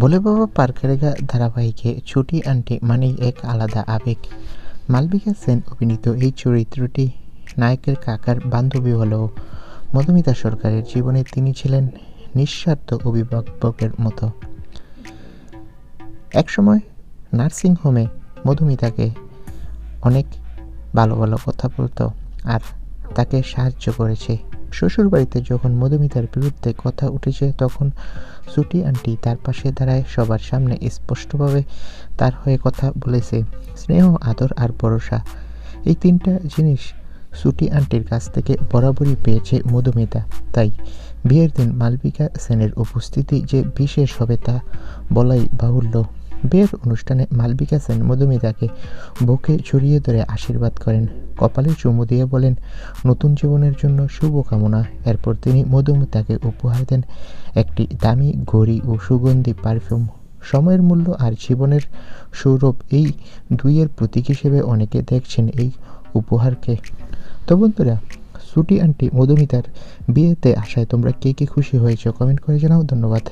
ভোলে বাবা পার করেগা ধারাবাহিকে ছুটি আন্টি মানেই এক আলাদা আবেগ। মালবিকা সেন অভিনীত এই চরিত্রটি নায়কের কাকার বান্ধবী হলেও মধুমিতা সরকারের জীবনে তিনি ছিলেন নিঃস্বার্থ অভিভাবকের মতো। একসময় নার্সিংহোমে মধুমিতাকে অনেক ভালো ভালো কথা বলতো আর তাকে সাহায্য করেছে। শ্বশুরবাড়িতে যখন মধুমিতার বিরুদ্ধে কথা উঠেছে তখন ছুটি আন্টি তার পাশে দাঁড়ায়, সবার সামনে স্পষ্টভাবে তার হয়ে কথা বলেছে। স্নেহ, আদর আর ভরসা, এই তিনটা জিনিস ছুটি আন্টির কাছ থেকে বরাবরই পেয়েছে মধুমিতা। তাই বিয়ের দিন মালবিকা সেনের উপস্থিতি যে বিশেষ হবে তা বলাই বাহুল্য। বিয়ের অনুষ্ঠানে মালবিকা সেন মধুমিতাকে বুকে জড়িয়ে ধরে আশীর্বাদ করেন, কপালে চুমু দিয়ে বলেন নতুন জীবনের জন্য শুভকামনা। এরপর তিনি মধুমিতাকে উপহার দেন একটি দামি ঘড়ি ও সুগন্ধি পারফিউম। সময়ের মূল্য আর জীবনের সৌরভ, এই দুইয়ের প্রতীক হিসেবে অনেকে দেখছেন এই উপহারকে। তো বন্ধুরা, ছুটি আন্টি মধুমিতার বিয়েতে আসায় তোমরা কে কে খুশি হয়েছো কমেন্ট করে জানাও। ধন্যবাদ।